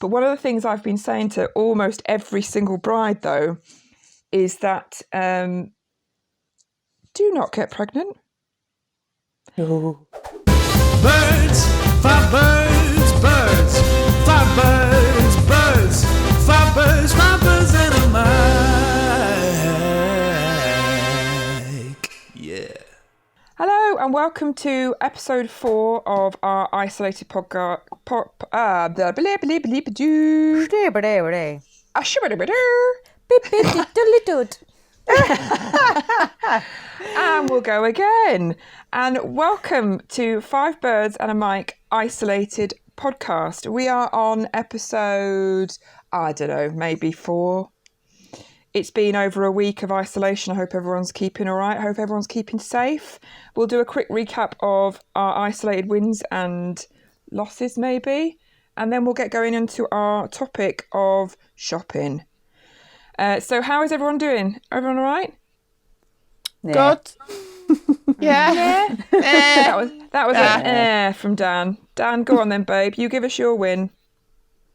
But one of the things I've been saying to almost every single bride, though, is that do not get pregnant. Oh. Birds, 5 birds, birds, 5 birds, birds, 5 birds, 5 birds and a mic. Yeah. Hello and welcome to episode 4 of our isolated podcast. And we'll go again. And welcome to 5 Birds and a Mic Isolated Podcast. We are on episode, I don't know, maybe 4. It's been over a week of isolation. I hope everyone's keeping all right. I hope everyone's keeping safe. We'll do a quick recap of our isolated wins and losses, maybe. And then we'll get going into our topic of shopping. So how is everyone doing? Everyone all right? Yeah. Good. Yeah. That was an from Dan. Dan, go on then, babe. You give us your win.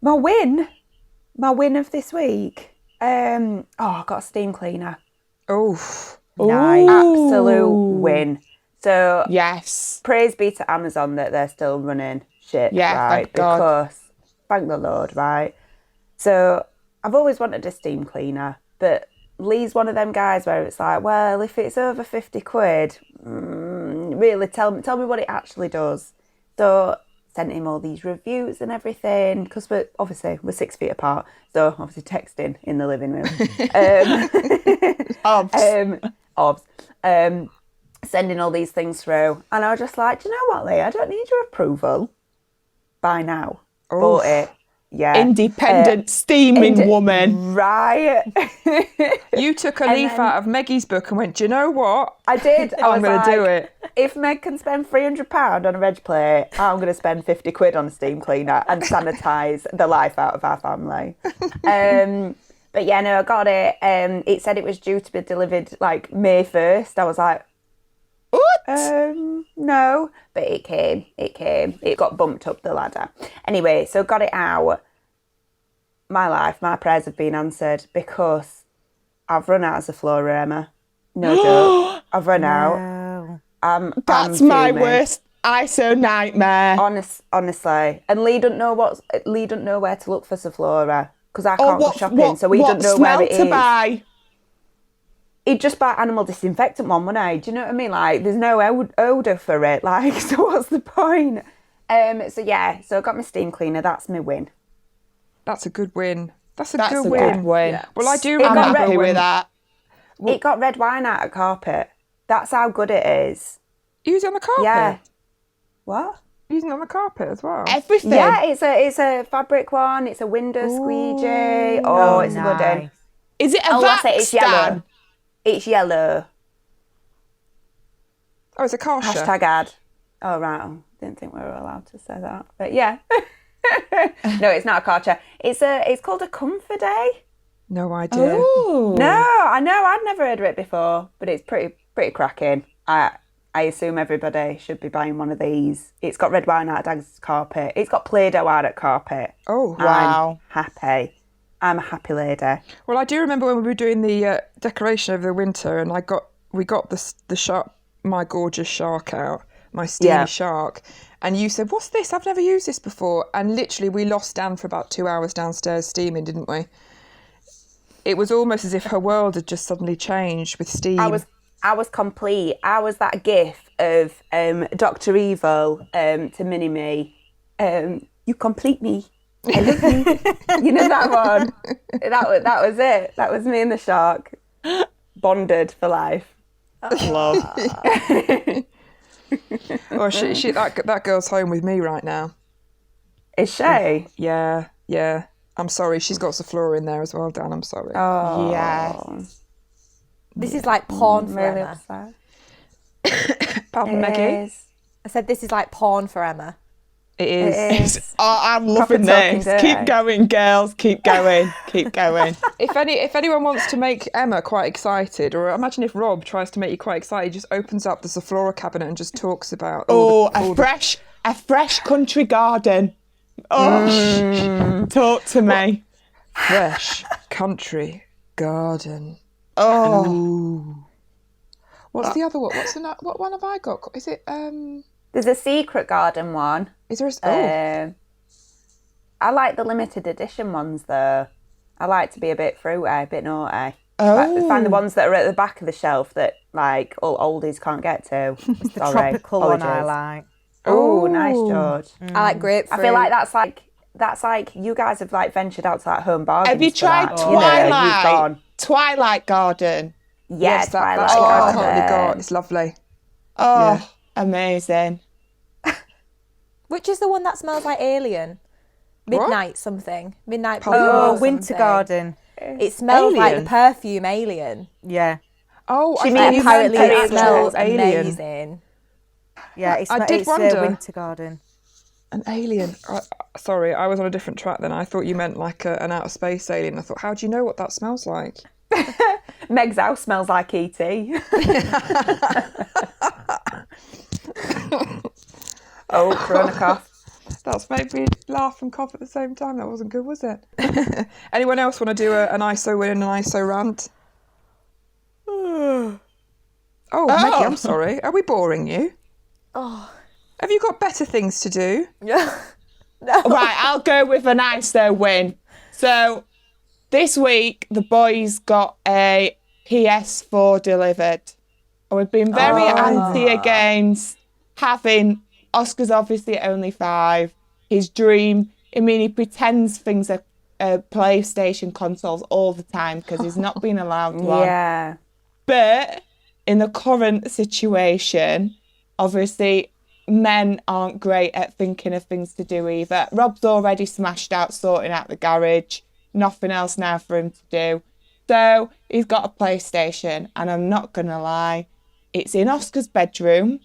My win of this week. I got a steam cleaner. Oh, Nice. Absolute win. So Yes. praise be to Amazon that they're still running shit, Yeah, right? thank God. Because thank the Lord, right? So I've always wanted a steam cleaner, but Lee's one of them guys where it's like, well, if it's over 50 quid, really tell me what it actually does. So sent him all these reviews and everything, because we're 6 feet apart, so obviously texting in the living room. Obs. Sending all these things through, and I was just like, do you know what, Lee? I don't need your approval by now. Bought it. Yeah. Independent steaming woman. Right. you took a leaf out of Maggie's book and went, do you know what? I did. I'm going to do it. If Meg can spend £300 on a reg plate, I'm going to spend 50 quid on a steam cleaner and sanitise the life out of our family. But yeah, no, I got it. It said it was due to be delivered like May 1st. I was like, What? no, but it came. It got bumped up the ladder. Anyway, so got it out. My prayers have been answered because I've run out of Zaflora, Emma. No joke. I've run out. That's I'm my fuming. worst ISO nightmare. Honestly. And Lee doesn't know where to look for Zaflora because I can't go shopping, what, so we don't know smell where it to is. buy? He'd just buy animal disinfectant one, wouldn't I? Do you know what I mean? Like, there's no odour for it. Like, so what's the point? So I got my steam cleaner. That's my win. That's a good win. That's a That's good a win. good win. Yeah. Well, I do I'm remember happy when with that. It got red wine out of carpet. That's how good it is. Use it on the carpet. Yeah. What? Using it on the carpet as well. Everything. Yeah, it's a fabric one. It's a window squeegee. Oh, it's a good one. Is it a Oh, vax that's it. It's stand? yellow. It's yellow. Oh, it's a kasha. Hashtag ad. Oh, right. I didn't think we were allowed to say that. But yeah. No, it's not a Karcher. It's called a Comfort Day. No idea. Ooh. No, I know. I'd never heard of it before, but it's pretty cracking. I assume everybody should be buying one of these. It's got red wine out of Dag's carpet. It's got Play-Doh out of carpet. Oh, Wow. I'm a happy lady. Well, I do remember when we were doing the decoration over the winter, and we got my gorgeous shark out, my steamy shark, and you said, "What's this? I've never used this before." And literally, we lost Dan for about 2 hours downstairs steaming, didn't we? It was almost as if her world had just suddenly changed with steam. I was complete. I was that gif of Dr. Evil to Mini-Me. You complete me. I love you. You know that one? That was it. That was me and the shark. Bonded for life. Love. Oh, that girl's home with me right now. Is she? Yeah. I'm sorry. She's got Zaflora in there as well, Dan. I'm sorry. Oh. Yes. This is like porn for Really Emma. upset. Pardon, Maggie? I said this is like porn for Emma. It is. It is. Oh, I'm loving talking this. dirty. Keep going, girls. Keep going. Keep going. If anyone wants to make Emma quite excited, or imagine if Rob tries to make you quite excited, he just opens up the Zaflora cabinet and just talks about A fresh country garden. Oh, talk to me. Fresh country garden. Oh, Ooh. What's the other one? What one have I got? Is it There's a secret garden one. is there a I like the limited edition ones though. I like to be a bit fruity, a bit naughty. Oh. Like, find the ones that are at the back of the shelf that like all oldies can't get to. The tropical one I like. Oh, nice, George. I like grapefruit. I feel like that's like you guys have like ventured out to like home bargains. have you for tried that, you know, you've gone. Twilight Garden? Yes, that's what I've currently got. It's lovely. Oh, Yeah. amazing. Which is the one that smells like alien? Midnight something. Midnight. Pardon? Blue or Oh, Winter something. Garden. It smells like the Alien? perfume Alien. Yeah. Oh, I She thought means you Apparently meant the it actual smells alien. amazing. Yeah, I did it's wonder. Winter Garden. An alien. Sorry, I was on a different track then. I thought you meant like an outer space alien. I thought, how do you know what that smells like? Meg's house smells like E.T. Oh, corona cough. That's made me laugh and cough at the same time. That wasn't good, was it? Anyone else want to do an ISO win and an ISO rant? Oh, Maggie, I'm sorry. Are we boring you? Oh. Have you got better things to do? No. Right, I'll go with a nicer win. So this week, the boys got a PS4 delivered. And we've been very anti against having, Oscar's obviously only 5, his dream, I mean, he pretends things are PlayStation consoles all the time because he's not been allowed one. Yeah. But in the current situation, obviously, men aren't great at thinking of things to do either. Rob's already smashed out sorting out the garage. Nothing else now for him to do. So he's got a PlayStation, and I'm not going to lie, it's in Oscar's bedroom.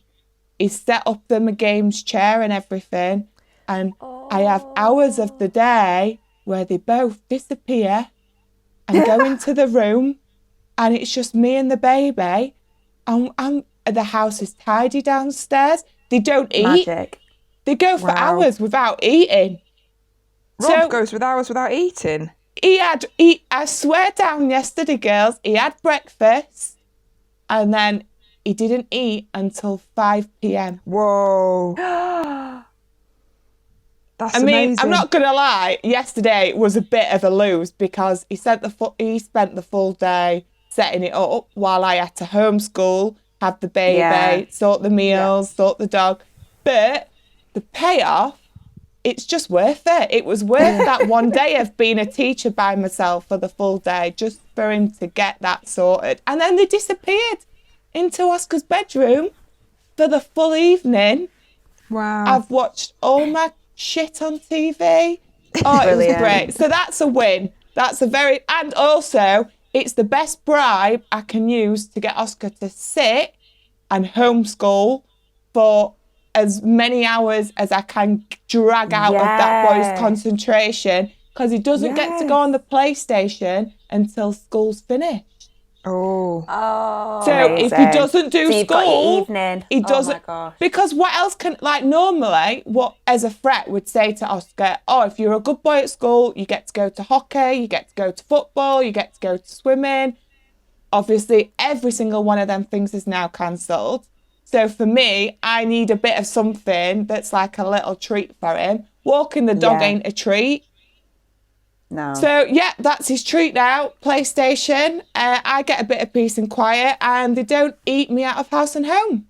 He's set up them a games chair and everything. And I have hours of the day where they both disappear and go into the room, and it's just me and the baby. And the house is tidy downstairs. They don't eat. Magic. They go for hours without eating. Rob goes with hours without eating. I swear down yesterday, girls, he had breakfast and then he didn't eat until 5 p.m. Whoa. That's amazing. I'm not going to lie, yesterday was a bit of a lose because he spent the full day setting it up while I had to homeschool, have the baby, sort the meals, sort the dog. But the payoff, it's just worth it. It was worth that one day of being a teacher by myself for the full day just for him to get that sorted. And then they disappeared into Oscar's bedroom for the full evening. Wow. I've watched all my shit on TV. Oh, it was great. So that's a win. And also, it's the best bribe I can use to get Oscar to sit and homeschool for as many hours as I can drag out of that boy's concentration because he doesn't get to go on the PlayStation until school's finished. Oh. So if he doesn't do so you've got school, your evening. he doesn't. Oh my gosh. Because what else can, like normally, what as a threat would say to Oscar, oh, if you're a good boy at school, you get to go to hockey, you get to go to football, you get to go to swimming. Obviously, every single one of them things is now cancelled. So for me, I need a bit of something that's like a little treat for him. Walking the dog ain't a treat. No. So, that's his treat now, PlayStation. I get a bit of peace and quiet, and they don't eat me out of house and home.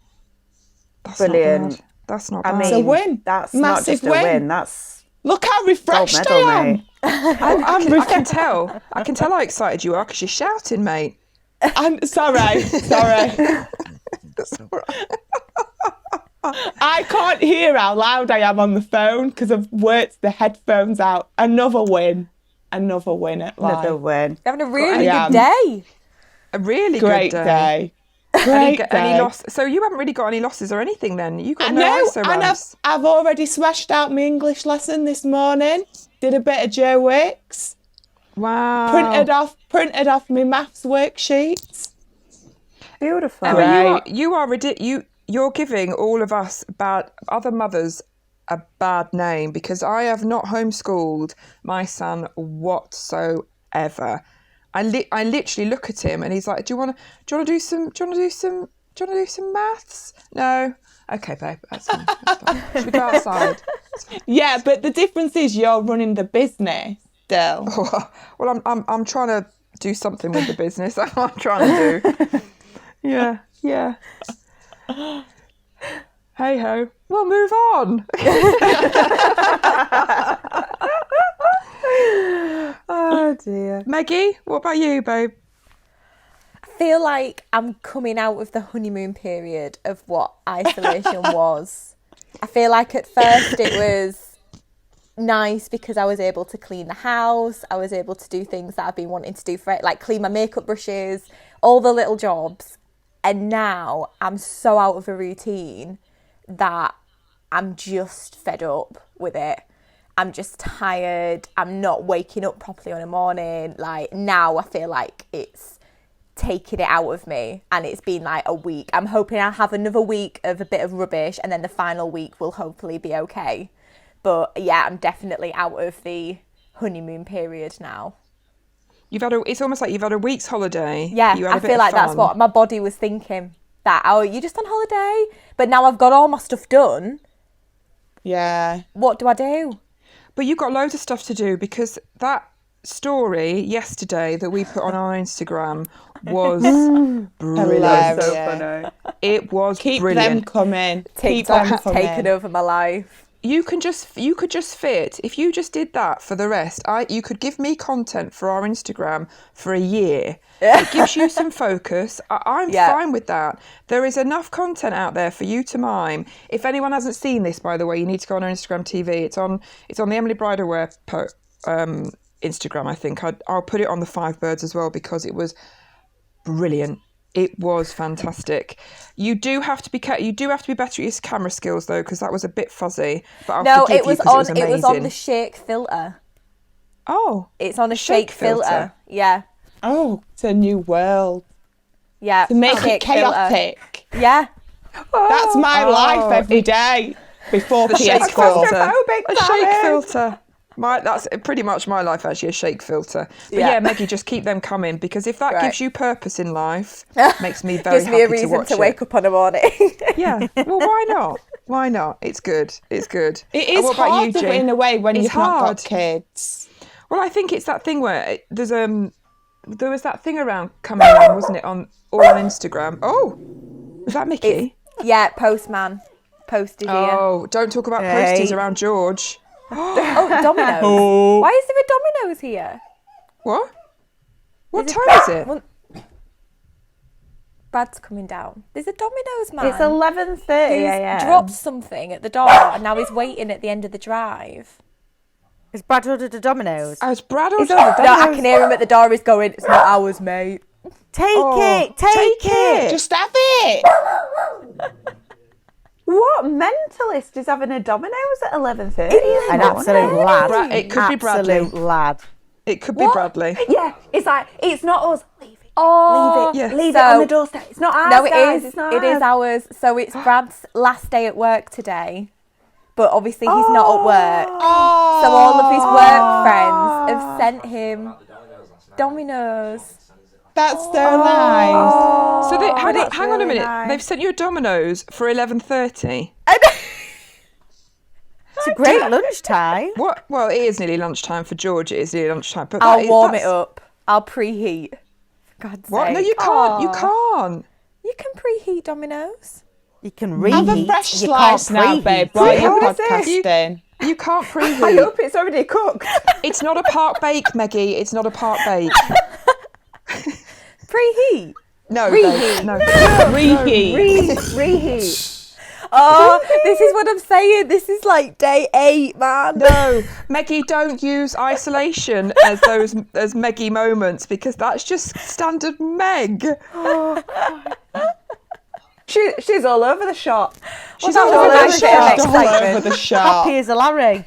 That's Brilliant. Not bad. That's not bad. I mean, It's a win. That's Massive not just a win. That's Look how gold refreshed medal, I am. mate. I can tell. I can tell how excited you are because you're shouting, mate. I'm sorry. That's all right. I can't hear how loud I am on the phone because I've worked the headphones out. Another win at live. Another win. You're having a really I good day. A really Great good day. Great day. Any loss? So you haven't really got any losses or anything then? You got I no know, ISO and runs. I've already smashed out my English lesson this morning. Did a bit of Joe Wicks. Wow. Printed off my maths worksheets. Beautiful. Emma, Right. you are ridiculous. You're giving all of us other mothers a bad name because I have not homeschooled my son whatsoever. I literally look at him and he's like, do you want to do some maths? No. Okay, babe, that's fine. Should we go outside? Yeah, but the difference is you're running the business still. Well, I'm trying to do something with the business. That's what I'm trying to do. Yeah. Hey ho. We'll move on. Oh dear. Maggie, what about you, babe? I feel like I'm coming out of the honeymoon period of what isolation was. I feel like at first it was nice because I was able to clean the house. I was able to do things that I've been wanting to do for it, like clean my makeup brushes, all the little jobs. And now I'm so out of a routine that I'm just fed up with it. I'm just tired. I'm not waking up properly in the morning. Like now I feel like it's taking it out of me and it's been like a week. I'm hoping I'll have another week of a bit of rubbish and then the final week will hopefully be okay. But yeah, I'm definitely out of the honeymoon period now. It's almost like you've had a week's holiday. Yeah, You had I a bit feel of like that's fun. what my body was thinking. That, oh, you're just on holiday? But now I've got all my stuff done. Yeah. What do I do? But you've got loads of stuff to do because that story yesterday that we put on our Instagram was brilliant. Hilarious. So funny. It was Keep brilliant. them coming. Keep TikTok them has coming. taken over my life. You could just fit, if you just did that for the rest, you could give me content for our Instagram for a year. It gives you some focus. I'm fine with that. There is enough content out there for you to mime. If anyone hasn't seen this, by the way, you need to go on our Instagram TV. It's on the Emily Bridal Wear Instagram, I think. I'll put it on the Five Birds as well because it was brilliant. It was fantastic. You do have to be better at your camera skills though, because that was a bit fuzzy. But I'll forgive you 'cause it was on amazing. the shake filter. Oh, It's on a shake filter. Yeah. Oh, it's a new world. Yeah. To make it shake filter. chaotic. Yeah. That's my life every day before the shake PS4. filter. Claustrophobic, A damn shake it. filter. That's pretty much my life, actually, a shake filter. But Yeah. yeah, Maggie, just keep them coming because if that Right. gives you purpose in life, makes me very Gives me a happy to reason watch to it. wake up on a morning. Yeah. Well, why not? Why not? It's good. It's good. It And is what about hard you, to Jane? put in a way when It's you've not hard. got kids. Well, I think it's that thing where there was that thing coming around, wasn't it, on Instagram? Oh, was that Mickey? Yeah, postman. Posted here. Oh, don't talk about posties around George. Oh, Domino's. Oh. Why is there a Domino's here? What? What Is it time is it? Well, Brad's coming down. There's a Domino's man. It's 11:30 He's a.m. dropped something at the door and now he's waiting at the end of the drive. Is Brad ordered a Domino's? Has Brad or No, I can hear him at the door. He's going, it's not ours, mate. Take Oh, take it. Just have it. What mentalist is having a Domino's at 11:30? An absolute lad. It could be Bradley. Absolute lad. It could be Bradley. Yeah, it's like, it's not us. Leave it. Oh, Leave it. Yeah. Leave it on the doorstep. It's not ours, No, it guys. is. It's not It is ours. So it's Brad's last day at work today. But obviously he's not at work. So all of his work friends have sent him Domino's. That's so nice. So hang that's on a really minute. nice. They've sent you a Domino's for 11:30. It's a great lunchtime. What? Well, it is nearly lunchtime for George. It is nearly lunchtime. But I'll warm it up. I'll preheat. For God's What? sake. No, you can't. You can't. You can preheat Domino's. You can Have reheat. a fresh you slice can't now, preheat. babe, while you're How is this? podcasting. You can't I preheat. hope it's already cooked. It's not a park bake, Maggie. It's not a park bake. Preheat. No, Reheat. babe, no. Reheat. Reheat. Oh, this is what I'm saying. This is like day 8, man. No, Maggie, don't use isolation as Meggie moments because that's just standard Meg. She's all over the shop. She's Well, all that over was a the nice bit of shop. All over excitement. the shop. Happy as a Larry.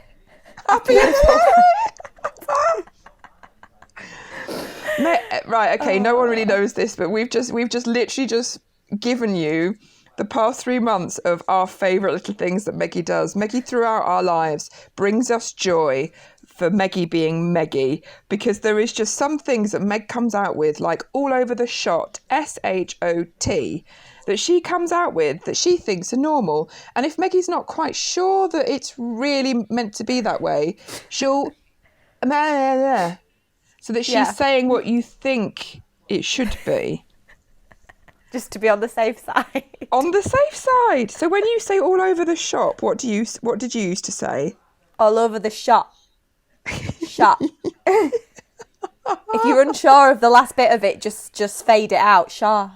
Right, okay, no one really knows this, but we've just literally just given you the past 3 months of our favourite little things that Meggie does. Meggie throughout our lives brings us joy for Meggie being Meggie, because there is just some things that Meg comes out with, like all over the shot, SHOT, that she comes out with that she thinks are normal. And if Meggie's not quite sure that it's really meant to be that way, she'll... so that she's saying what you think it should be. Just to be on the safe side. On the safe side. So when you say all over the shop, what did you used to say? All over the shop. Shop. If you're unsure of the last bit of it, just fade it out. Shop.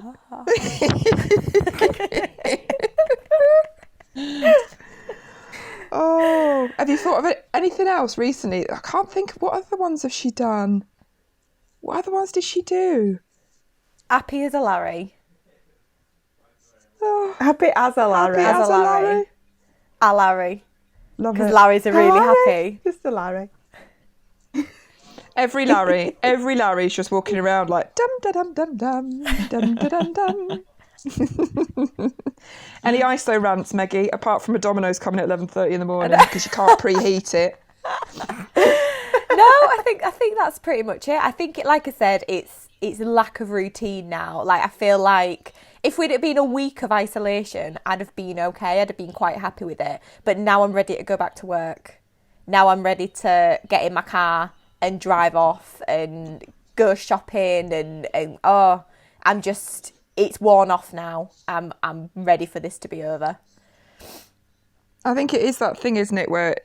Oh, have you thought of anything else recently? I can't think. What other ones has she done? What other ones did she do? Happy as a Larry. Oh, Happy as a Larry. happy as a Larry. A Larry. Love Because it. Larry's are really happy. Just a Larry. Every Larry's just walking around like dum da dum dum dum dum da dum dum. Any ISO rants, Meggie, apart from a Domino's coming at 11:30 in the morning because you can't preheat it? No, I think that's pretty much it. I think, like I said, it's lack of routine now. Like, I feel like if we'd have been a week of isolation, I'd have been okay. I'd have been quite happy with it. But now I'm ready to go back to work. Now I'm ready to get in my car and drive off and go shopping and it's worn off now. I'm ready for this to be over. I think it is that thing, isn't it, where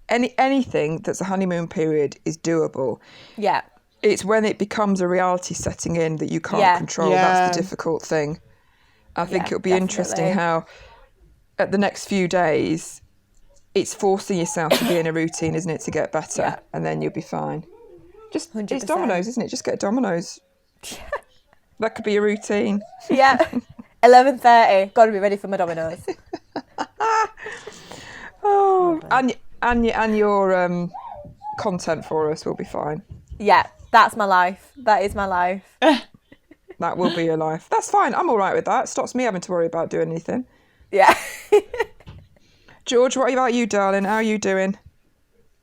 anything that's a honeymoon period is doable. Yeah. It's when it becomes a reality setting in that you can't control. Yeah. That's the difficult thing. I think it'll be interesting definitely. how at the next few days it's forcing yourself to be in a routine, isn't it, to get better, Yeah. and then you'll be fine. It's 100%. Domino's, isn't it? Just get Domino's. That could be a routine. Yeah. 11:30. Got to be ready for my Domino's. Oh, and your content for us will be fine. Yeah, that's my life. That is my life. That will be your life. That's fine. I'm all right with that. Stops me having to worry about doing anything. Yeah. George, what about you, darling? How are you doing?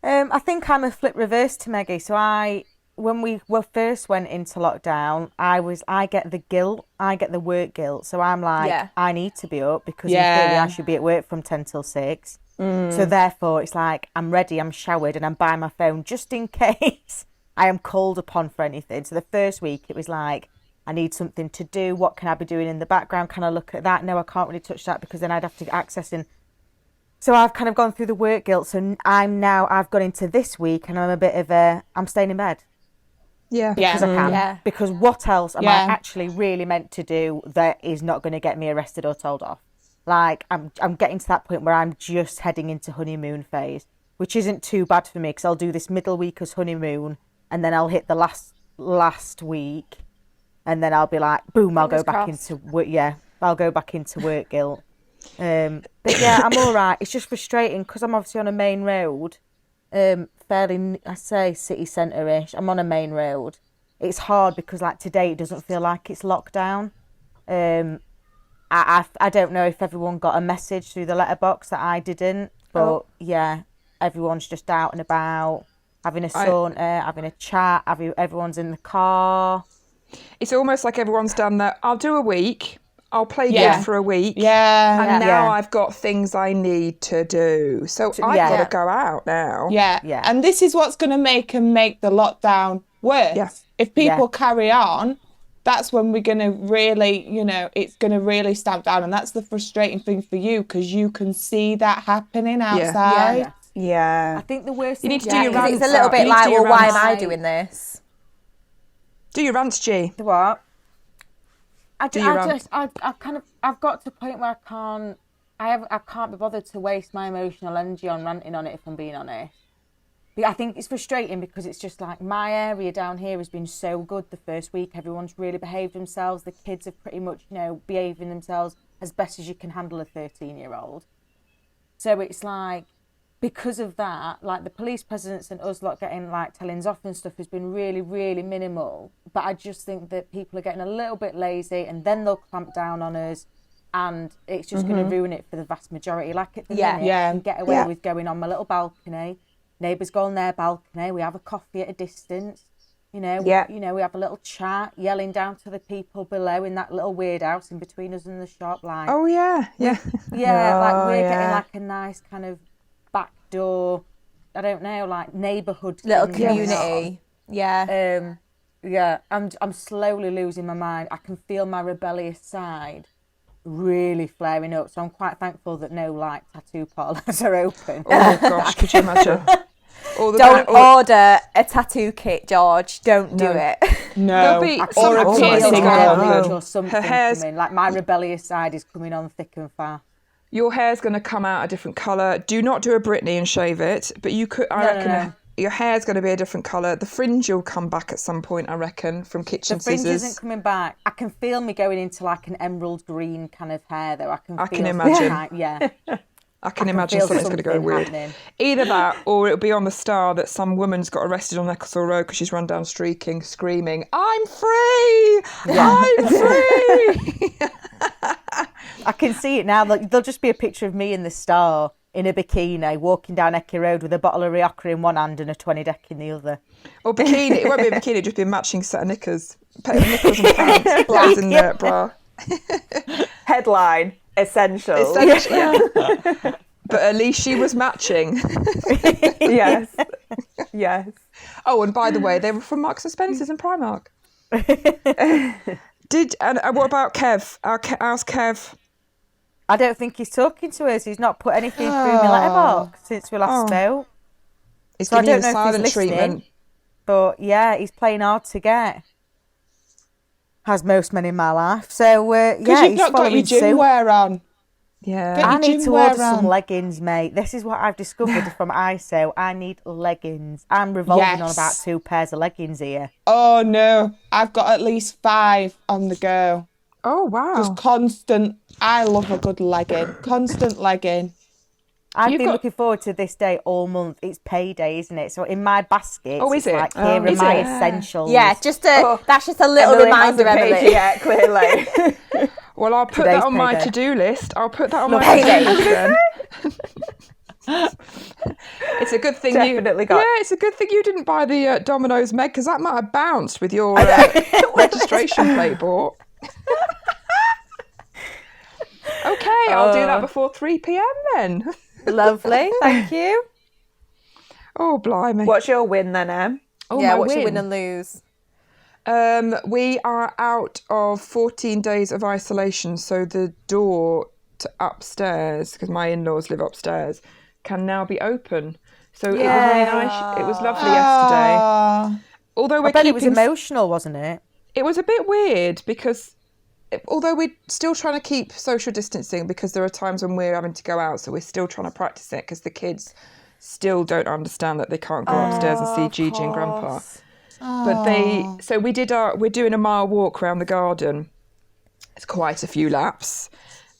I think I'm a flip reverse to Meggie. So when we first went into lockdown, I get the guilt. I get the work guilt. So I'm like, Yeah. I need to be up because in Yeah. theory I should be at work from 10 till 6. So therefore it's like, I'm ready, I'm showered and I'm by my phone just in case I am called upon for anything. So the first week it was like, I need something to do. What can I be doing in the background? Can I look at that? No, I can't really touch that because then I'd have to access and so I've kind of gone through the work guilt. So I've gone into this week and I'm a bit of I'm staying in bed. Yeah. Yeah. Because I can. Yeah. Because what else am I Yeah. actually really meant to do that is not going to get me arrested or told off? Like, I'm getting to that point where I'm just heading into honeymoon phase, which isn't too bad for me because I'll do this middle week as honeymoon and then I'll hit the last week and then I'll be like, boom, I'll go Fingers back crossed. into work. Yeah, I'll go back into work guilt. But yeah, I'm all right. It's just frustrating because I'm obviously on a main road, fairly, I say city centre-ish. I'm on a main road. It's hard because like today it doesn't feel like it's lockdown. I don't know if everyone got a message through the letterbox that I didn't, but yeah, everyone's just out and about, having a saunter, having a chat, everyone's in the car. It's almost like everyone's done that. I'll do a week. I'll play Yeah. good for a week. Yeah. And now Yeah. I've got things I need to do. So I've yeah. got to go out now. Yeah. Yeah. And this is what's going to make the lockdown worse. Yeah. If people carry on, that's when we're going to really, it's going to really stamp down. And that's the frustrating thing for you because you can see that happening outside. Yeah. I think the worst You thing need to do your Because rants it's a little out. bit You need to like, do your well, why am rants. I doing this? Do your rants, G. What? Do your rants. I've got to the point where I can't be bothered to waste my emotional energy on ranting on it, if I'm being honest. I think it's frustrating because it's just like my area down here has been so good the first week. Everyone's really behaved themselves. The kids have pretty much, behaving themselves as best as you can handle a 13-year-old. So it's like, because of that, like the police presence and us lot getting like tellings off and stuff has been really, really minimal. But I just think that people are getting a little bit lazy and then they'll clamp down on us. and it's just going to ruin it for the vast majority. Like at the minute, I can get away with going on my little balcony. Neighbours go on their balcony. We have a coffee at a distance. We have a little chat, yelling down to the people below in that little weird house in between us and the shop. Like, Oh yeah. like we're getting like a nice kind of back door. I don't know, like neighbourhood Little thing going community. on. Yeah. I'm slowly losing my mind. I can feel my rebellious side really flaring up. So I'm quite thankful that no like tattoo parlours are open. Oh gosh, could you imagine? Don't order a tattoo kit, George. Don't do it. No, There'll be or a piercing gun. or something Her hair's- coming. Like my rebellious side is coming on thick and fast. Your hair's going to come out a different colour. Do not do a Britney and shave it, but you could. I reckon your hair's going to be a different colour. The fringe will come back at some point, I reckon, from kitchen The fringe scissors. isn't coming back. I can feel me going into like an emerald green kind of hair, though. I can imagine. Yeah. I can imagine feel something's going to go something weird. happening. Either that, or it'll be on the Star that some woman's got arrested on Ecclesall Road because she's run down streaking, screaming, "I'm free! I'm free!" I can see it now. There'll just be a picture of me in the Star in a bikini walking down Ecky Road with a bottle of Rioja in one hand and a 20 deck in the other. Or bikini. It won't be a bikini, it'll just be a matching set of knickers. Knickers and pants. Black in the bra. Headline, essential. Yeah. But at least she was matching. Yes. Yes. Oh, and by the way, they were from Marks and Spencer's and Primark. What about Kev? How's Kev? I don't think he's talking to us. He's not put anything through my letterbox since we last spoke. He's So I giving you don't the know if he's silent listening. treatment. But yeah, he's playing hard to get. As most men in my life. So Because you've he's not got following your gym suit. wear on. Yeah. Get I your need gym to wear order some on. leggings, mate. This is what I've discovered from ISO. I need leggings. I'm revolving on Yes. about 2 pairs of leggings here. Oh no, I've got at least 5 on the go. Oh, wow. Just constant. I love a good legging. Constant legging. I've You've been got- looking forward to this day all month. It's payday, isn't it? So in my basket, Oh, is it's it? like, Oh, here are is my it? essentials. Yeah, that's just a little Emily reminder, hasn't paid Emily. yet, clearly. Well, I'll put Today's that on my payday. to-do list. I'll put that on my Payday. to-do list then. It's a good thing Definitely got- Yeah, it's a good thing you didn't buy the Domino's Meg, because that might have bounced with your registration plate bought. Okay, I'll do that before 3 p.m. then. Lovely, thank you. Oh, blimey. What's your win then, Em? Oh, Yeah, my what's your win. win and lose? We are out of 14 days of isolation, so the door to upstairs, because my in-laws live upstairs, can now be open. So it was really nice. It was lovely yesterday. Although we're I bet it was keeping emotional, wasn't it? it was a bit weird because although we're still trying to keep social distancing, because there are times when we're having to go out, so we're still trying to practice it because the kids still don't understand that they can't go upstairs and see Gigi and Grandpa. But we're doing a mile walk around the garden. It's quite a few laps.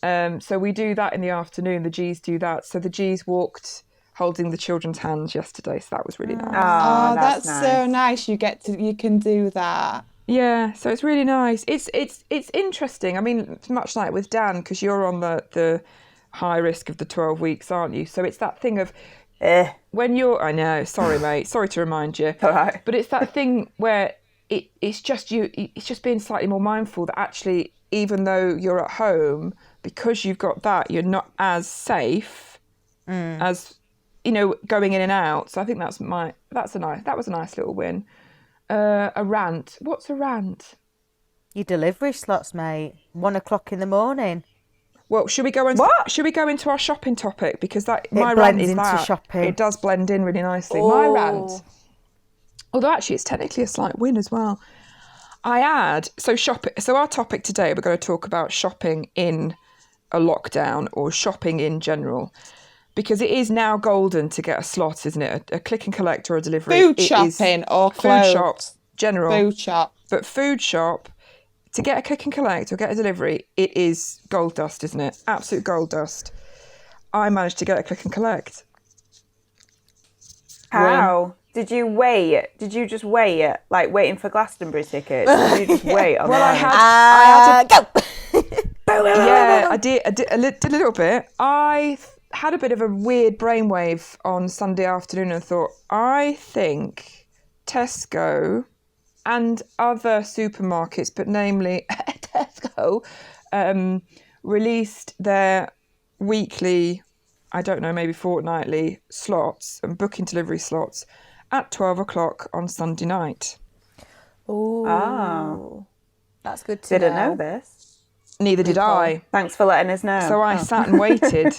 So we do that in the afternoon. The G's do that. So the G's walked holding the children's hands yesterday. So that was really nice. Oh, that's nice. so nice. You can do that. Yeah, so it's really nice. It's interesting. I mean, much like with Dan, because you're on the high risk of the 12 weeks, aren't you? So it's that thing of when you're. I know. Sorry, mate. Sorry to remind you. All right. But it's that thing where it's just being slightly more mindful that actually, even though you're at home, because you've got that, you're not as safe as going in and out. So I think that was a nice little win. A rant. What's a rant? Your delivery slots, mate. 1 o'clock in the morning. Well, should we go into our shopping topic, because my rant blends is into that shopping. it does blend in really nicely. My rant, although actually it's technically a slight win as well. So our topic today, we're going to talk about shopping in a lockdown or shopping in general, because it is now golden to get a slot, isn't it? A click and collect or a delivery. Food It is shopping or food clothes? shop general. Food shop. But food shop, to get a click and collect or get a delivery, it is gold dust, isn't it? Absolute gold dust. I managed to get a click and collect. How? Did you wait? Did you just wait, like waiting for Glastonbury tickets? Did you just wait on Well, the I line? had Go. Yeah, I did a little bit. I had a bit of a weird brainwave on Sunday afternoon and thought, I think Tesco and other supermarkets, but namely Tesco, released their weekly, I don't know, maybe fortnightly slots and booking delivery slots at 12 o'clock on Sunday night. Oh. That's good to Didn't know. know this. Neither did I. Thanks for letting us know. So I sat and waited.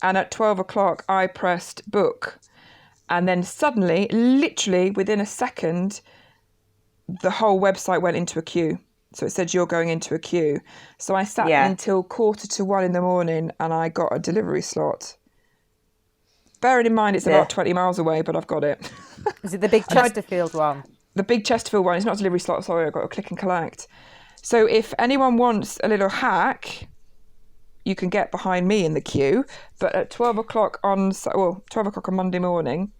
And at 12 o'clock, I pressed book. And then suddenly, literally within a second, the whole website went into a queue. So it said, you're going into a queue. So I sat until 1:45 in the morning and I got a delivery slot. Bearing in mind, it's about 20 miles away, but I've got it. Is it the big Chesterfield one? The big Chesterfield one. It's not a delivery slot, sorry, I've got a click and collect. So if anyone wants a little hack, you can get behind me in the queue. But at 12 o'clock on Monday morning,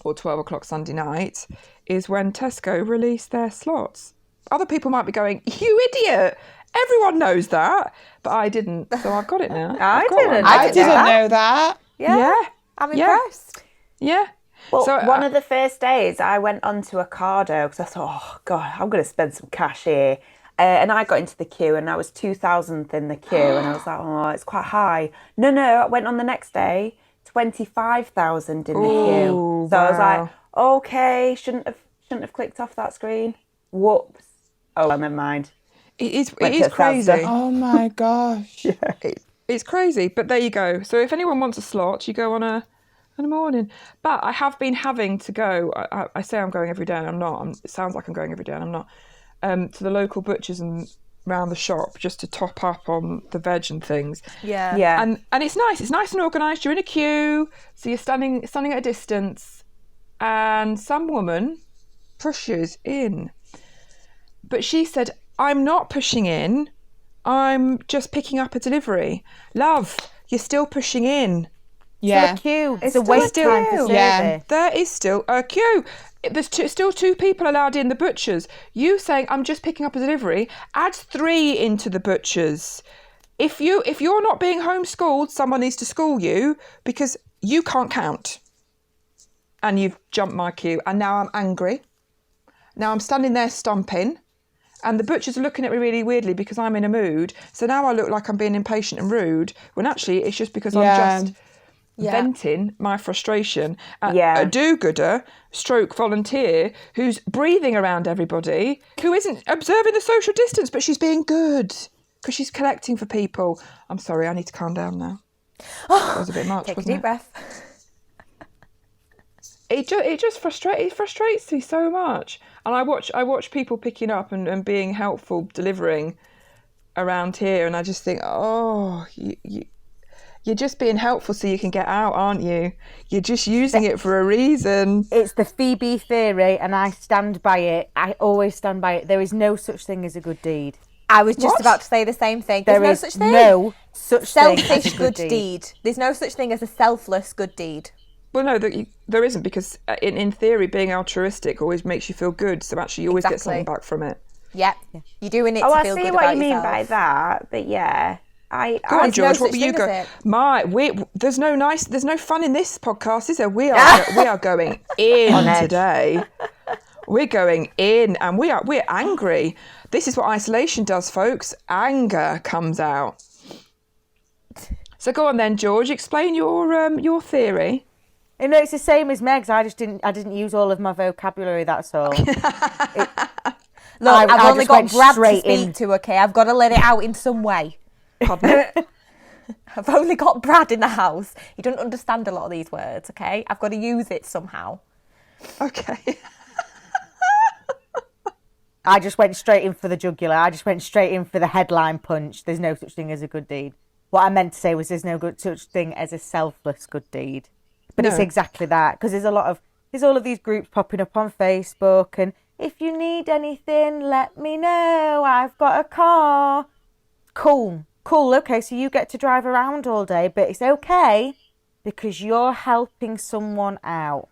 or 12 o'clock Sunday night, is when Tesco release their slots. Other people might be going, you idiot! Everyone knows that. But I didn't, so I've got it now. I didn't know that. Yeah. I'm impressed. Yeah. Well, So, one of the first days I went onto Ocado because I thought, oh, God, I'm going to spend some cash here. And I got into the queue and I was 2,000th in the queue and I was like, oh, it's quite high. No, I went on the next day, 25,000 in the queue. So I was like, okay, shouldn't have clicked off that screen. Whoops. Oh, well, never mind. It is crazy. Oh my gosh. It's crazy, but there you go. So if anyone wants a slot, you go on a morning. But I have been having to go. I say I'm going every day, and I'm not. It sounds like I'm going every day, and I'm not. To the local butchers and round the shop just to top up on the veg and things. Yeah. And it's nice. It's nice and organised. You're in a queue, so you're standing at a distance, and some woman pushes in. But she said, I'm not pushing in. I'm just picking up a delivery. Love, you're still pushing in. Yeah. It's a queue. It's a wait still time a for queue. service. Yeah. There is still a queue. There's still 2 people allowed in the butchers. You saying, I'm just picking up a delivery, adds 3 into the butchers. If you're not being homeschooled, someone needs to school you because you can't count. And you've jumped my queue. And now I'm angry. Now I'm standing there stomping. And the butchers are looking at me really weirdly because I'm in a mood. So now I look like I'm being impatient and rude, when actually it's just because I'm just venting my frustration at a do-gooder / volunteer who's breathing around everybody, who isn't observing the social distance, but she's being good because she's collecting for people. I'm sorry, I need to calm down now. That was a bit much, Take a wasn't deep it? breath. It just frustrates me so much. And I watch people picking up and being helpful, delivering around here, and I just think, oh, you're just being helpful so you can get out, aren't you? You're just using it for a reason. It's the Phoebe theory, and I stand by it. I always stand by it. There is no such thing as a good deed. I was just What? about to say the same thing. There There's is no such thing. no such thing as Selfish a good good deed. There's no such thing as a selfless good deed. Well, no, there isn't, because in theory, being altruistic always makes you feel good. So actually, you always get something back from it. Yep. You're doing it to I feel see good what about you mean yourself. by that, but yeah. Go on, There's George. no What were such you thing, is it? There's no fun in this podcast, is there? We are going in today. We're going in, and we're angry. This is what isolation does, folks. Anger comes out. So go on then, George. Explain your theory. You know, it's the same as Meg's. I didn't use all of my vocabulary. That's all. Look, I've only just got went Brad to straight speak in. to, okay? I've got to let it out in some way. Pardon? I've only got Brad in the house. He doesn't understand a lot of these words, okay? I've got to use it somehow. Okay. I just went straight in for the jugular. I just went straight in for the headline punch. There's no such thing as a good deed. What I meant to say was there's no such thing as a selfless good deed. But it's exactly that, because there's all of these groups popping up on Facebook, and if you need anything, let me know. I've got a car. Cool. Okay, so you get to drive around all day, but it's okay because you're helping someone out.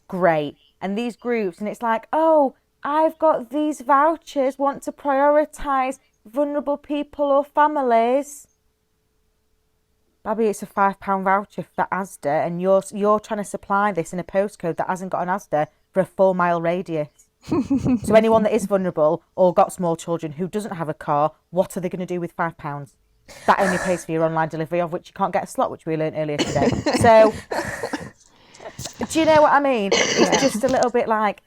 Great. And these groups, and it's like, oh, I've got these vouchers, want to prioritise vulnerable people or families, Babby, it's a £5 voucher for Asda, and you're trying to supply this in a postcode that hasn't got an Asda for a 4-mile radius. So anyone that is vulnerable or got small children who doesn't have a car, what are they going to do with £5? That only pays for your online delivery, of which you can't get a slot, which we learned earlier today. So, do you know what I mean? It's just a little bit like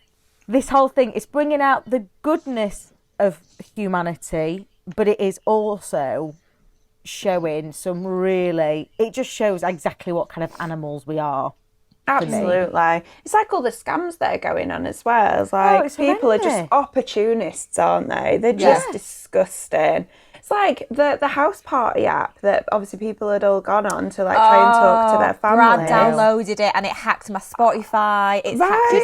this whole thing. It's bringing out the goodness of humanity, but it is also showing some really. It just shows exactly what kind of animals we are. Absolutely. It's like all the scams that are going on as well. It's like people are just opportunists, aren't they? They're just disgusting. It's like the house party app that obviously people had all gone on to like try and talk to their families. Brad downloaded it and it hacked my Spotify. It's hacked his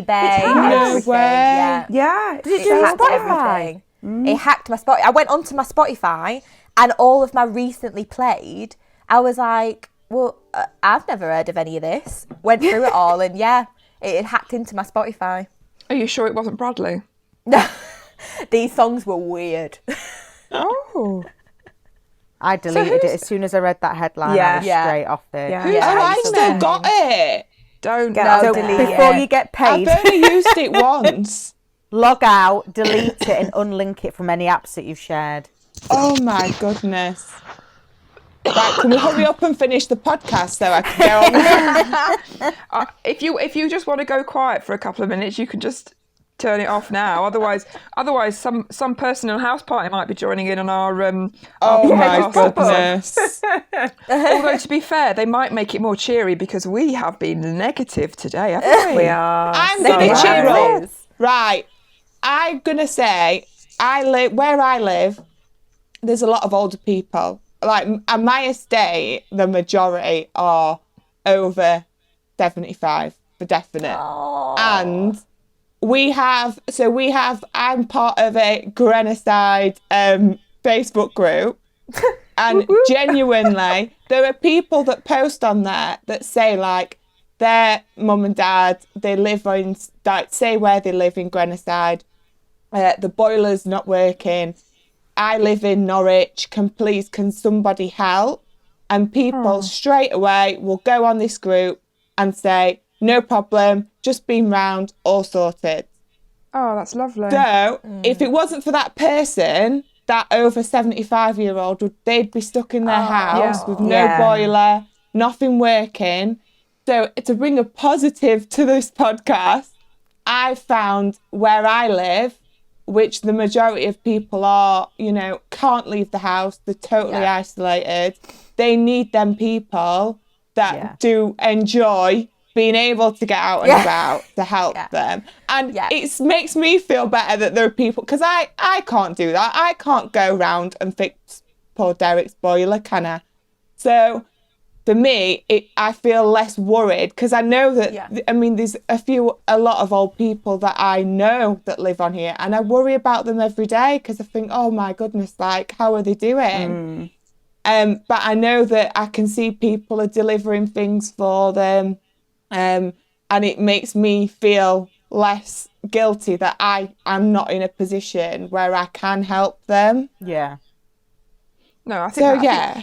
eBay. No way. Yeah. Did it do your Spotify? It hacked my Spotify. I went onto my Spotify and all of my recently played, I was like, well, I've never heard of any of this. Went through it all and it had hacked into my Spotify. Are you sure it wasn't Bradley? No, these songs were weird. Oh. I deleted it as soon as I read that headline. I was straight off it. I still got it. Don't delete before you get paid. I've only used it once. Log out, delete it, and unlink it from any apps that you've shared. Oh my goodness. Right, can we hurry up and finish the podcast so I can go on? If you just want to go quiet for a couple of minutes, you can just turn it off now. Otherwise, some person in a house party might be joining in on our. Oh my goodness! Although to be fair, they might make it more cheery because we have been negative today, haven't we? We are. I'm going to cheer up. Right, I'm going to say where I live. There's a lot of older people. Like at my estate, the majority are over 75 for definite. And I'm part of a Grenoside Facebook group, and genuinely there are people that post on there that say like their mum and dad, they live in, like, say where they live in Grenoside, the boiler's not working, I live in Norwich, can somebody help? And people straight away will go on this group and say, no problem, just been round, all sorted. Oh, that's lovely. So, if it wasn't for that person, that over 75-year-old, they'd be stuck in their house with no boiler, nothing working. So, to bring a positive to this podcast, I found where I live, which the majority of people are, can't leave the house, they're totally isolated. They need them people that do enjoy being able to get out and about to help them. And it makes me feel better that there are people, because I can't do that. I can't go round and fix poor Derek's boiler, can I? So for me, I feel less worried because I know that, there's a lot of old people that I know that live on here, and I worry about them every day because I think, oh my goodness, like, how are they doing? But I know that I can see people are delivering things for them, and it makes me feel less guilty that I am not in a position where I can help them. Yeah. No, I think so.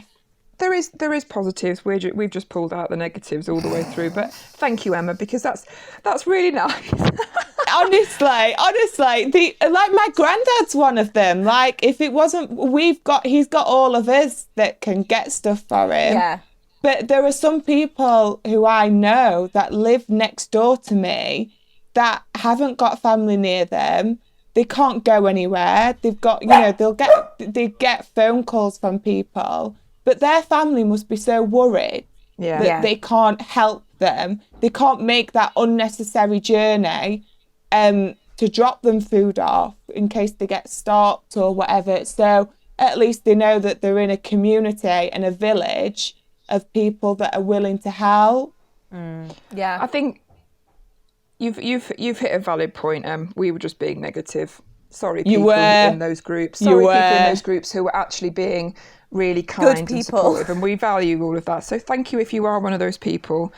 There is positives. We've just pulled out the negatives all the way through. But thank you, Emma, because that's really nice. honestly, my granddad's one of them. Like, if it wasn't, he's got all of us that can get stuff for him. Yeah. But there are some people who I know that live next door to me that haven't got family near them. They can't go anywhere. They've got, they get phone calls from people. But their family must be so worried that they can't help them. They can't make that unnecessary journey to drop them food off in case they get stopped or whatever. So at least they know that they're in a community and a village of people that are willing to help. Yeah, I think you've hit a valid point. We were just being negative. Sorry, people in those groups. Sorry, people in those groups who were actually being really kind and supportive, and we value all of that. So thank you if you are one of those people.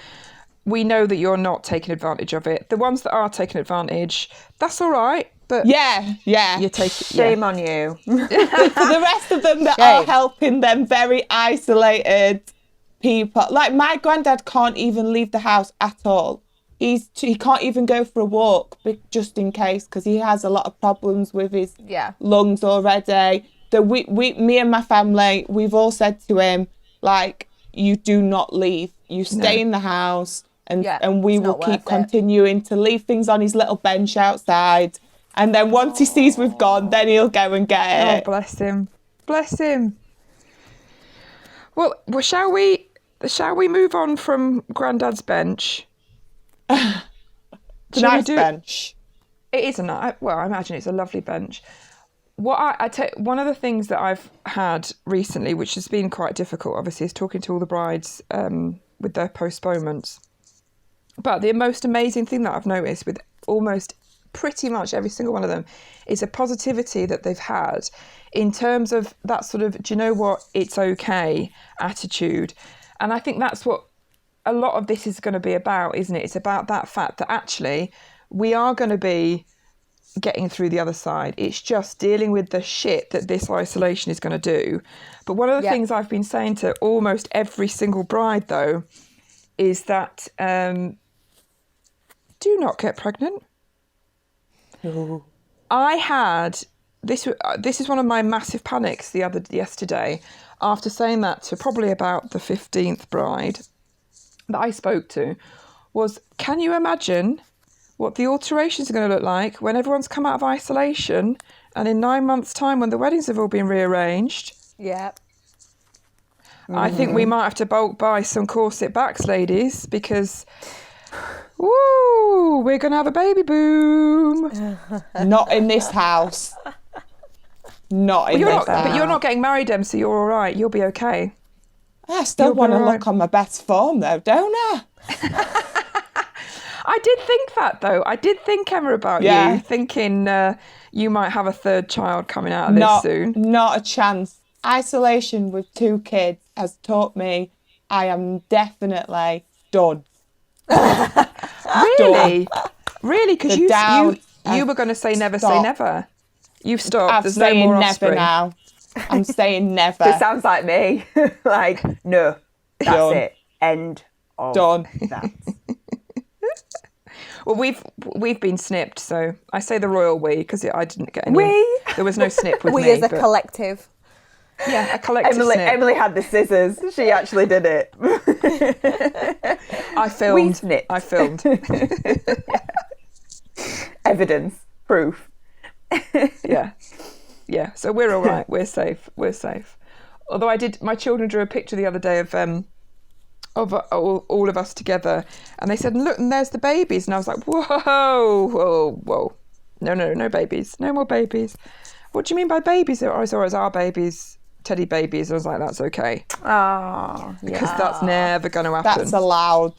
We know that you're not taking advantage of it. The ones that are taking advantage, that's all right. But yeah. you take Shame on you. For the rest of them that are helping them, very isolated people. Like my granddad can't even leave the house at all. He can't even go for a walk, just in case, because he has a lot of problems with his lungs already. So me and my family, we've all said to him, like, you do not leave. You stay in the house, and we will keep continuing to leave things on his little bench outside. And then once he sees we've gone, then he'll go and get it. Oh, bless him. Bless him. Well, shall we move on from Grandad's bench? Nice bench. It is a nice. Well, I imagine it's a lovely bench. What one of the things that I've had recently, which has been quite difficult, obviously, is talking to all the brides with their postponements. But the most amazing thing that I've noticed with almost pretty much every single one of them is a positivity that they've had in terms of that sort of, do you know what, it's okay attitude. And I think that's what a lot of this is going to be about, isn't it? It's about that fact that actually we are going to be getting through the other side. It's just dealing with the shit that this isolation is going to do. But one of the things I've been saying to almost every single bride, though, is that do not get pregnant. I had this is one of my massive panics yesterday after saying that to probably about the 15th bride that I spoke to, was, can you imagine what the alterations are going to look like when everyone's come out of isolation and in 9 months' time when the weddings have all been rearranged? I think we might have to bulk buy some corset backs, ladies, because we're going to have a baby boom. Not in this house. Not in this house. But you're not getting married, Em, so you're all right. You'll be okay. I still want to look on my best form, though, don't I? I did think that, though. I did think, Emma, about you, thinking you might have a third child coming out of this soon. Not a chance. Isolation with 2 kids has taught me I am definitely done. Really? Really? Because you were going to say never say never. You've stopped. There's no more offspring. Never now. I'm saying never. It sounds like me. Like, no, that's Done. it. End of Done. that. Well, we've been snipped, so I say the royal we because I didn't get any. There was no snip with me. We as a collective. Yeah, a collective snip. Emily had the scissors. She actually did it. I filmed. We snipped. I filmed. Evidence, proof. Yeah. So we're all right. We're safe. Although my children drew a picture the other day of all of us together, and they said, "Look, and there's the babies." And I was like, "Whoa! No babies, no more babies." What do you mean by babies? I saw it as our babies, teddy babies. I was like, "That's okay." Oh, because that's never going to happen. That's allowed.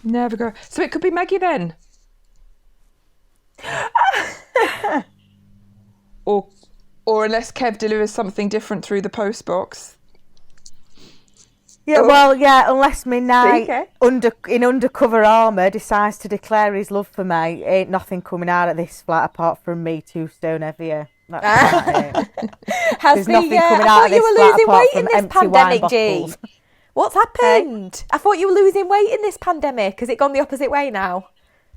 Never go. So it could be Maggie then. Or unless Kev delivers something different through the post box. Yeah, unless my knight in undercover armour decides to declare his love for me, ain't nothing coming out of this flat apart from me 2 stone heavier. That's about it. There's nothing coming out of this flat apart from empty wine bottles. What's happened? I thought you were losing weight in this pandemic. Has it gone the opposite way now?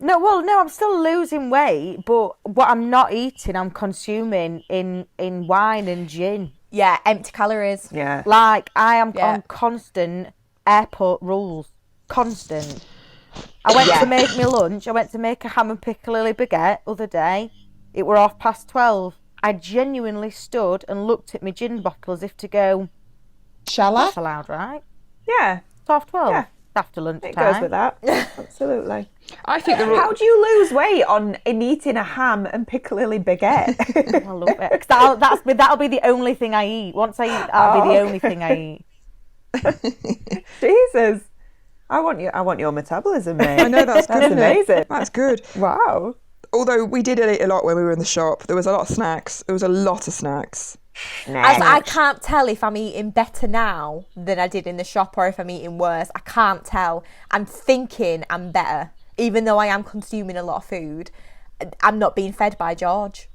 No, I'm still losing weight, but what I'm not eating, I'm consuming in wine and gin. Yeah, empty calories. Yeah. Like, I am on constant airport rules. Constant. I went to make me lunch. I went to make a ham and piccalilli baguette other day. It were 12:30. I genuinely stood and looked at my gin bottle as if to go, shall I? That's allowed, right? Yeah. 12:30. Yeah. After lunchtime. It goes with that. Absolutely. I think How do you lose weight in eating a ham and piccalilli baguette? I love it. That'll be the only thing I eat. Once I eat, that'll be the only thing I eat. Jesus. I want your metabolism, mate. I know that's good. Amazing. That's good. Wow. Although we did eat a lot when we were in the shop. There was a lot of snacks. There was a lot of snacks. As I can't tell if I'm eating better now than I did in the shop or if I'm eating worse. I can't tell. I'm thinking I'm better. Even though I am consuming a lot of food, I'm not being fed by George.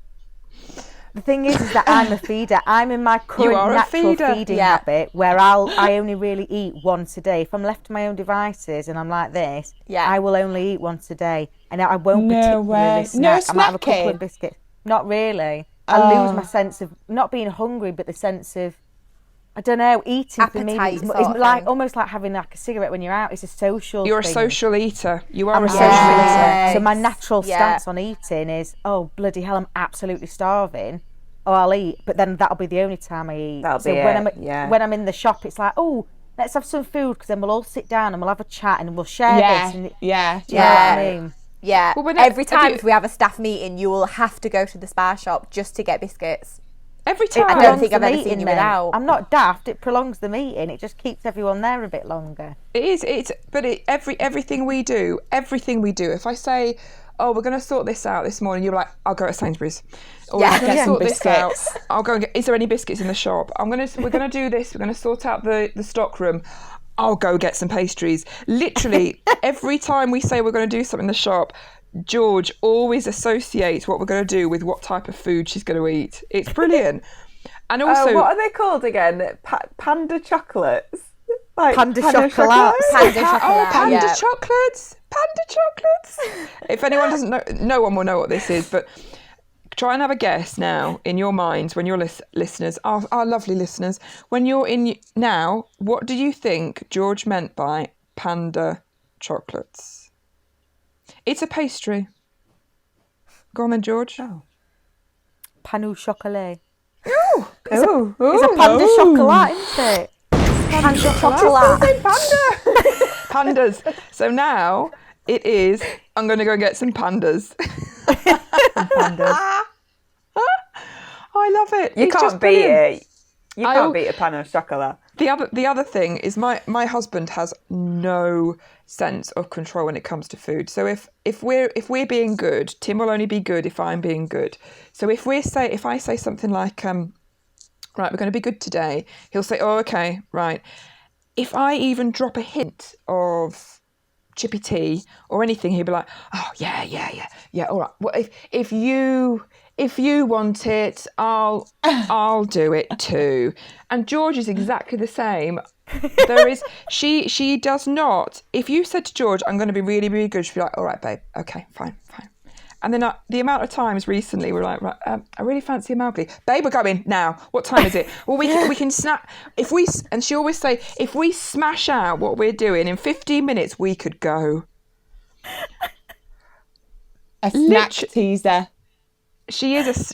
The thing is that I'm a feeder. I'm in my current natural feeding habit where I only really eat once a day. If I'm left to my own devices and I'm like this, I will only eat once a day, and I won't particularly snack. I might have a couple of biscuits. Not really. I lose my sense of not being hungry, but the sense of, I don't know, eating appetite for me is like almost like having like a cigarette when you're out. It's a social You're thing. a social eater. You are I'm a social eater. So my natural stance on eating is, oh, bloody hell, I'm absolutely starving. Oh, I'll eat. But then that'll be the only time I eat. When I'm in the shop, it's like, oh, let's have some food, because then we'll all sit down and we'll have a chat and we'll share this. And, do you know what I mean? Yeah. Well, every time if we have a staff meeting, you will have to go to the Spar shop just to get biscuits. Every time. I don't think I've ever seen you without. I'm not daft. It prolongs the meeting. It just keeps everyone there a bit longer. It is. Everything we do. If I say, oh, we're going to sort this out this morning, you're like, I'll go to Sainsbury's. Or we're going to sort this out. I'll go and get. Is there any biscuits in the shop? We're going to do this. We're going to sort out the stock room. I'll go get some pastries. Literally, every time we say we're going to do something in the shop, George always associates what we're going to do with what type of food she's going to eat. It's brilliant. And also, what are they called again? Panda chocolates. Like panda chocolates. Panda chocolates. Panda chocolates. If anyone doesn't know, no one will know what this is. But try and have a guess now in your minds when you're listeners, our lovely listeners. When you're in now, what do you think George meant by panda chocolates? It's a pastry. Go on then, George. Oh. Pain au chocolat. Oh, it's a panda chocolat, isn't it? Panda chocolat. Panda. Pandas. So now it is, I'm going to go and get some pandas. I love it. You can't beat it. You can't beat a pan au chocolat. The other thing is my husband has no sense of control when it comes to food. So if we're being good, Tim will only be good if I'm being good. So if I say something like, right, we're going to be good today, he'll say, oh, okay, right. If I even drop a hint of chippy tea or anything, he'll be like, oh yeah, all right. Well, if you want it, I'll do it too. And George is exactly the same. She does not. If you said to George, I'm going to be really, really good, she'd be like, all right, babe, okay, fine. And then the amount of times recently we're like, right, I really fancy a Mowgli. Babe, we're going now. What time is it? Well, we can snap. And she always say, if we smash out what we're doing in 15 minutes, we could go. A snack teaser. She is.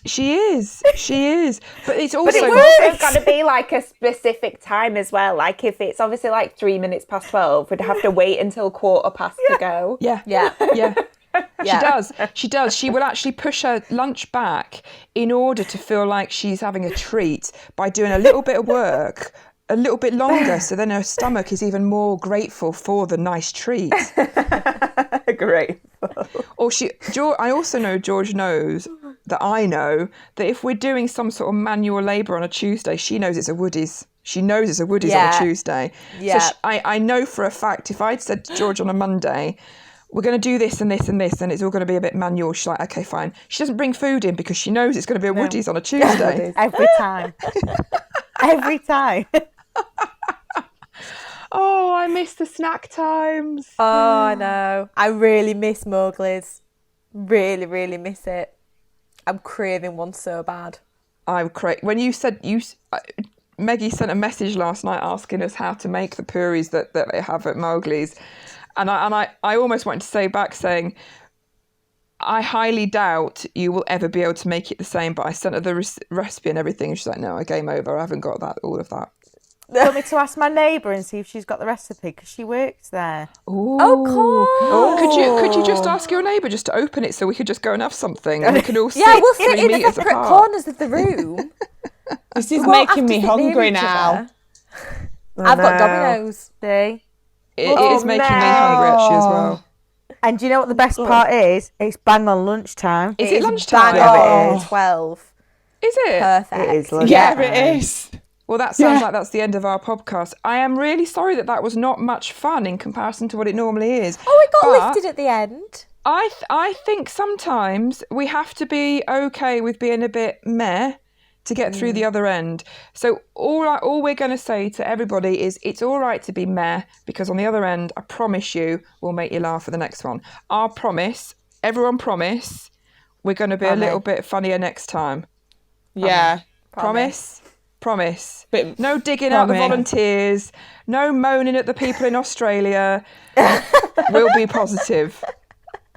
But it's also... But it's also got to be like a specific time as well. Like if it's obviously like 3 minutes past 12, we'd have to wait until 1:15 to go. Yeah. She does. She will actually push her lunch back in order to feel like she's having a treat by doing a little bit of work a little bit longer, so then her stomach is even more grateful for the nice treat. Grateful. Or I also know George knows that I know that if we're doing some sort of manual labour on a Tuesday, she knows it's a Woodies. She knows it's a Woodies on a Tuesday. Yeah. So I know for a fact if I'd said to George on a Monday, we're going to do this and this and this, and it's all going to be a bit manual, she's like, okay, fine. She doesn't bring food in because she knows it's going to be a Woodies on a Tuesday. Every time. Every time. Oh, I miss the snack times. Oh, I know. I really miss Mowgli's. Really, really miss it. I'm craving one so bad. When you said Meggie sent a message last night asking us how to make the puris that they have at Mowgli's, and I almost wanted to say back saying, I highly doubt you will ever be able to make it the same. But I sent her the recipe and everything, and she's like, no, game over. I haven't got all of that. Do you want me to ask my neighbour and see if she's got the recipe? Because she works there. Ooh. Oh, cool. Could you just ask your neighbour just to open it so we could just go and have something and we could all sit we'll sit 3 in metres separate apart. corners of the room. This is making me hungry now. I've got Domino's. See? It is making me hungry actually as well. And do you know what the best part is? It's bang on lunchtime. Is it lunchtime? Bang on 12. Is it? Perfect. It is lunchtime. Yeah, it is. Well, that sounds like that's the end of our podcast. I am really sorry that was not much fun in comparison to what it normally is. Oh, it got lifted at the end. I think sometimes we have to be okay with being a bit meh to get through the other end. So all we're going to say to everybody is it's all right to be meh, because on the other end, I promise you, we'll make you laugh for the next one. Our promise, everyone promise, we're going to be a little bit funnier next time. Yeah. Promise? Promise. But No digging out the volunteers. No moaning at the people in Australia. We'll be positive.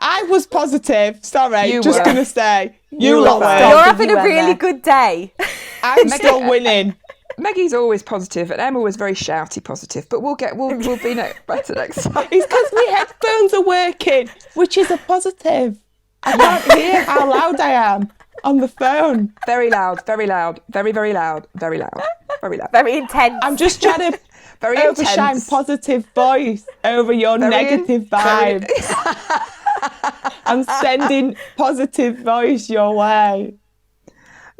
I was positive. Sorry, You just were. going to say. You You lot were. were. You're having you a went really there. good day. I'm still winning. Maggie's always positive, and Emma was very shouty positive. But we'll be better next time. It's because my headphones are working, which is a positive. I can't hear how loud I am on the phone. Very loud, very loud, very, very loud, very loud, very loud. Very intense. I'm just trying to Very overshine intense. positive voice over your negative vibes. I'm sending positive voice your way.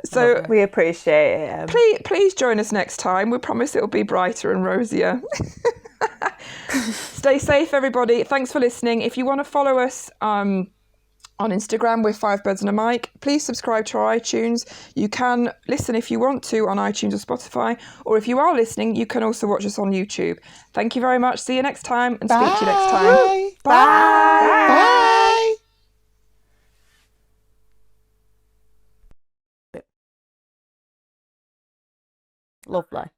So We appreciate it. please join us next time. We promise it'll be brighter and rosier. Stay safe, everybody. Thanks for listening. If you want to follow us on Instagram, we're 5 Birds and a Mic. Please subscribe to our iTunes. You can listen if you want to on iTunes or Spotify, or if you are listening, you can also watch us on YouTube. Thank you very much. See you next time, and speak to you next time. Bye. Bye. Lovely.